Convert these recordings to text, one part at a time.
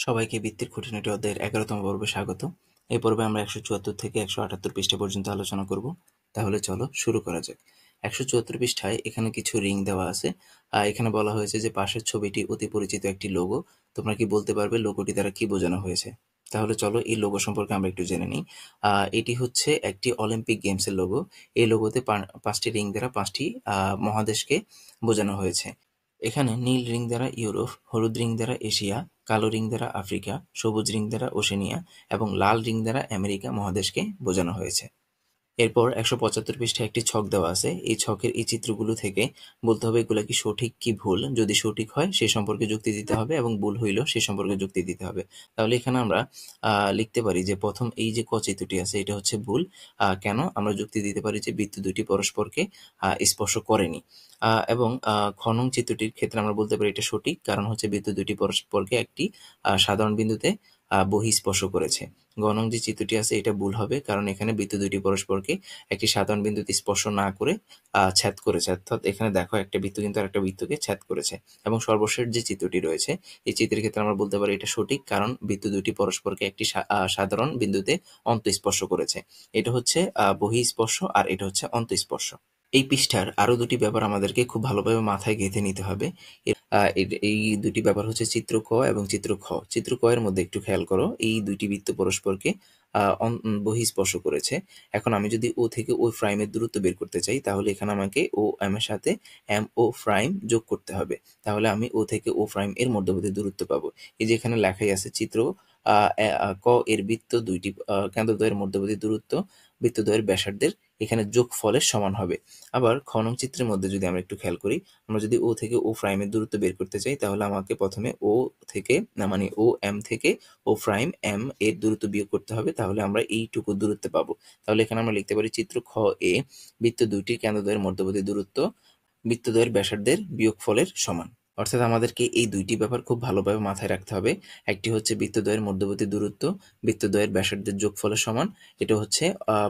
সবাইকে বৃত্তের খুঁটিনাটি অধ্যায়ের ১১তম পর্বে স্বাগত। এই পর্বে আমরা ১৭৪ থেকে ১৭৮ পৃষ্ঠা পর্যন্ত আলোচনা করব। তাহলে চলো শুরু করা যাক। ১৭৪ পৃষ্ঠায় এখানে কিছু রিং দেওয়া আছে। এখানে বলা হয়েছে যে পাশের ছবিটি অতি পরিচিত একটি লোগো। তোমরা কি বলতে পারবে লোগোটি দ্বারা কি বোঝানো হয়েছে? তাহলে চলো এই লোগো সম্পর্কে আমরা একটু জেনে নিই। এটি হচ্ছে একটি অলিম্পিক গেমসের লোগো। এই লোগোতে ৫টি রিং দ্বারা ৫টি মহাদেশকে বোঝানো হয়েছে। এখানে নীল রিং দ্বারা ইউরোপ, হলুদ রিং দ্বারা এশিয়া, কালো রিং দ্বারা আফ্রিকা, সবুজ রিং দ্বারা ওশেনিয়া এবং লাল রিং দ্বারা আমেরিকা মহাদেশকে বোঝানো হয়েছে। এরপর ১৭৫ পৃষ্ঠায় একটি ছক দেওয়া আছে। এই ছকের এই চিত্রগুলো থেকে বলতে হবে এগুলা কি সঠিক কি ভুল। যদি সঠিক হয় সে সম্পর্কে যুক্তি দিতে হবে এবং ভুল হইলেও সে সম্পর্কে যুক্তি দিতে হবে। তাহলে এখানে আমরা লিখতে পারি যে প্রথম এই যে ক চিত্রটি আছে এটা হচ্ছে ভুল। কেন? আমরা যুক্তি দিতে পারি যে বৃত্ত দুইটি পরস্পরকে স্পর্শ করেনি। এবং খ নং চিত্রটির ক্ষেত্রে আমরা বলতে পারি এটা সঠিক, কারণ হচ্ছে বৃত্ত দুইটি পরস্পরকে একটি সাধারণ বিন্দুতে বহিঃস্পর্শ করেছে। গ নং যে চিত্রটি আছে এটা ভুল হবে, কারণ এখানে বৃত্ত দুইটি পরস্পরকে একটি সাধারণ বিন্দুতে স্পর্শ না করে ছেদ করেছে। অর্থাৎ এখানে দেখো একটা বৃত্ত কিন্তু আরেকটা বৃত্তকে ছেদ করেছে। এবং সর্বশেষ যে চিত্রটি রয়েছে এই চিত্রের ক্ষেত্রে আমরা বলতে পারি এটা সঠিক, কারণ বৃত্ত দুইটি পরস্পরকে একটি সাধারণ বিন্দুতে অন্তঃস্পর্শ করেছে। এটা হচ্ছে বহিঃস্পর্শ আর এটা হচ্ছে অন্তঃস্পর্শ। এই পৃষ্ঠার আরো দুটি ব্যাপার আমাদেরকে খুব ভালোভাবে মাথায় গেঁথে নিতে হবে। এই দুটি ব্যাপার হচ্ছে চিত্র ক এবং চিত্র খ। চিত্র ক এর মধ্যে একটু খেয়াল করো, এই দুইটি বৃত্ত পরস্পরকে বহিঃস্পর্শ করেছে। এখন আমি যদি ও থেকে ও প্রাইমের দূরত্ব বের করতে চাই তাহলে এখানে আমাকে ও এম এর সাথে এম ও প্রাইম যোগ করতে হবে। তাহলে আমি ও থেকে ও প্রাইম এর মধ্যবর্তী দূরত্ব পাবো। এই যে এখানে লেখাই আছে চিত্র ক এর বৃত্ত দুইটি কেন্দ্রদ্বয়ের মধ্যবর্তী দূরত্ব বৃত্তদ্বয়ের ব্যাসার্ধের এখানে যোগফলের সমান হবে। আবার খ নং চিত্রের মধ্যে যদি আমরা একটু খেয়াল করি, আমরা যদি ও থেকে ও প্রাইমের দূরত্ব বের করতে চাই তাহলে আমাকে প্রথমে ও থেকে মানে ও এম থেকে ও প্রাইম এম এর দূরত্ব বিয়োগ করতে হবে। তাহলে আমরা এইটুকু দূরত্ব পাবো। তাহলে এখানে আমরা লিখতে পারি চিত্র খ এ বৃত্ত দুইটির কেন্দ্রদ্বয়ের মধ্যবর্তী দূরত্ব বৃত্তদ্বয়ের ব্যাসার্ধের বিয়োগফলের সমান। অর্থাৎ আমাদেরকে এই দুইটি ব্যাপার খুব ভালোভাবে মাথায় রাখতে হবে। একটি হচ্ছে বৃত্তদ্বয়ের মধ্যবর্তী দূরত্ব বৃত্তদ্বয়ের ব্যাসার্ধের যোগফলের সমান। এটা হচ্ছে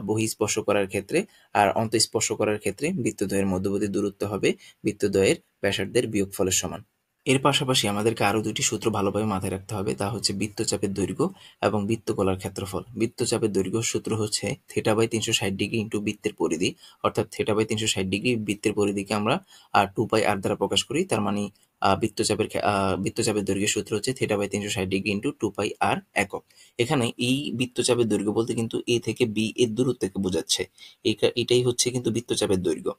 বহিঃস্পর্শ করার ক্ষেত্রে। আর অন্তঃস্পর্শ করার ক্ষেত্রে বৃত্তদ্বয়ের মধ্যবর্তী দূরত্ব হবে বৃত্তদ্বয়ের ব্যাসার্ধের বিয়োগফলের সমান। এর পাশাপাশি আমাদেরকে আরো দুটি সূত্র ভালোভাবে মাথায় রাখতে হবে, তা হচ্ছে বৃত্তচাপের দৈর্ঘ্য এবং বৃত্তকলার ক্ষেত্রফল। বৃত্তচাপের দৈর্ঘ্য সূত্র হচ্ছে θ/360° ইন্টু বৃত্তের পরিধি। অর্থাৎ θ/360° বৃত্তের পরিধিকে আমরা 2πr দ্বারা প্রকাশ করি। তার মানে বৃত্তচাপের দৈর্ঘ্যের সূত্র হচ্ছে θ/360° ইন্টু 2πr একক। এখানে এই বৃত্তচাপের দৈর্ঘ্য বলতে কিন্তু এ থেকে বি এর দূরত্বকে বোঝাচ্ছে। এটাই হচ্ছে কিন্তু বৃত্তচাপের দৈর্ঘ্য।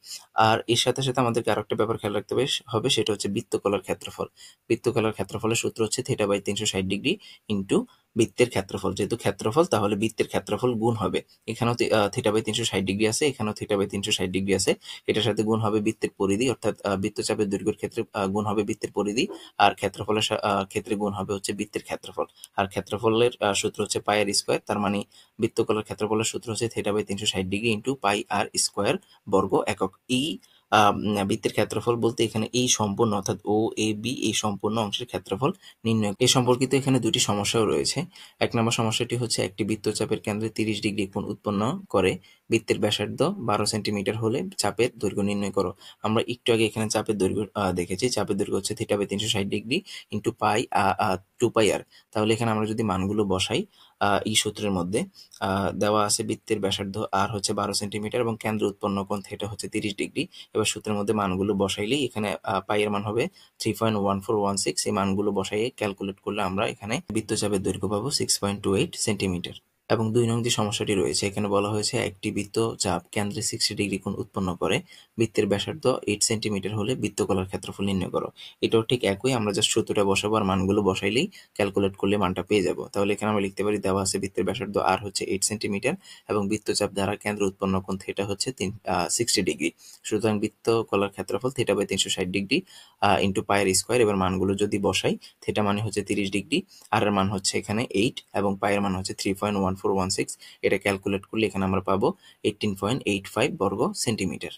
আর এর সাথে সাথে আমাদেরকে আরেকটা ব্যাপার খেয়াল রাখতে হবে, সেটা হচ্ছে বৃত্তকলার ক্ষেত্রফল। বৃত্তকলার ক্ষেত্রফলের সূত্র হচ্ছে θ/360° ইন্টু বৃত্তের ক্ষেত্রফল। যেহেতু ক্ষেত্রফল তাহলে বৃত্তের ক্ষেত্রফল গুণ হবে। এখানেও θ/360° আছে, এখানেও θ/360° আছে। এটার সাথে গুণ হবে বৃত্তের পরিধি, অর্থাৎ বৃত্তচাপের দৈর্ঘ্যের ক্ষেত্রে গুণ হবে বৃত্তের পরিধি। আর ক্ষেত্রফলের ক্ষেত্রে গুণ হবে হচ্ছে বৃত্তের ক্ষেত্রফল। আর ক্ষেত্রফলের সূত্র হচ্ছে পাই/r স্কয়ার। তার মানে বৃত্তকলার ক্ষেত্রফলের সূত্র হচ্ছে θ/360° ইন্টু পাই/r স্কয়ার বর্গ একক। এই বৃত্তের ক্ষেত্রফল বলতে এখানে এই সম্পূর্ণ অর্থাৎ ও এ বি এই সম্পূর্ণ অংশের ক্ষেত্রফল নির্ণয়। এ সম্পর্কিত এখানে দুটি সমস্যাও রয়েছে। ১ নম্বর সমস্যাটি হচ্ছে একটি বৃত্তচাপের কেন্দ্রে ৩০° কোণ উৎপন্ন করে বৃত্তের ব্যাসার্ধ ১২ সেন্টিমিটার হলে চাপের দৈর্ঘ্য নির্ণয় করো। আমরা একটু আগে এখানে চাপের দৈর্ঘ্য দেখেছি। চাপের দৈর্ঘ্য হচ্ছে θ/360° ইন্টু পাই 2πr। তাহলে এখানে আমরা যদি মানগুলো বসাই এই সূত্রের মধ্যে, দেওয়া আছে বৃত্তের ব্যাসার্ধ আর হচ্ছে ১২ সেন্টিমিটার এবং কেন্দ্র উৎপন্ন কোণ থিটা হচ্ছে ৩০°। এবার সূত্রের মধ্যে মানগুলো বসাইলেই এখানে পাই এর মান হবে 3.1416। এই মানগুলো বসাইয়ে ক্যালকুলেট করলে আমরা এখানে বৃত্তচাপের দৈর্ঘ্য পাবো 6.28 সেন্টিমিটার। এবং ২ নং যে সমস্যাটি রয়েছে এখানে বলা হয়েছে একটি বৃত্তচাপ কেন্দ্রে 60° কোণ উৎপন্ন করে বৃত্তের ব্যাসার্ধ 8 সেন্টিমিটার হলে বৃত্তকলার ক্ষেত্রফল নির্ণয় করো। এটাও ঠিক একই, আমরা জাস্ট সূত্রটা বসাবো আর মানগুলো বসাইলেই ক্যালকুলেট করলে মানটা পেয়ে যাব। তাহলে এখানে আমরা লিখতে পারি দেওয়া আছে বৃত্তের ব্যাসার্ধ আর হচ্ছে 8 সেন্টিমিটার এবং বৃত্তচাপ দ্বারা কেন্দ্র উৎপন্ন কোণ থিটা হচ্ছে 60°। সুতরাং বৃত্তকলার ক্ষেত্রফল θ/360° ইন্টু পায়ের স্কয়ার। এবার মানগুলো যদি বসাই, থিটা মানে হচ্ছে 30°, আর এর মান হচ্ছে এখানে 8 এবং পায়ের মান হচ্ছে 3.1416। এটা ক্যালকুলেট করলে এখানে আমরা পাবো 18.85 বর্গ সেন্টিমিটার।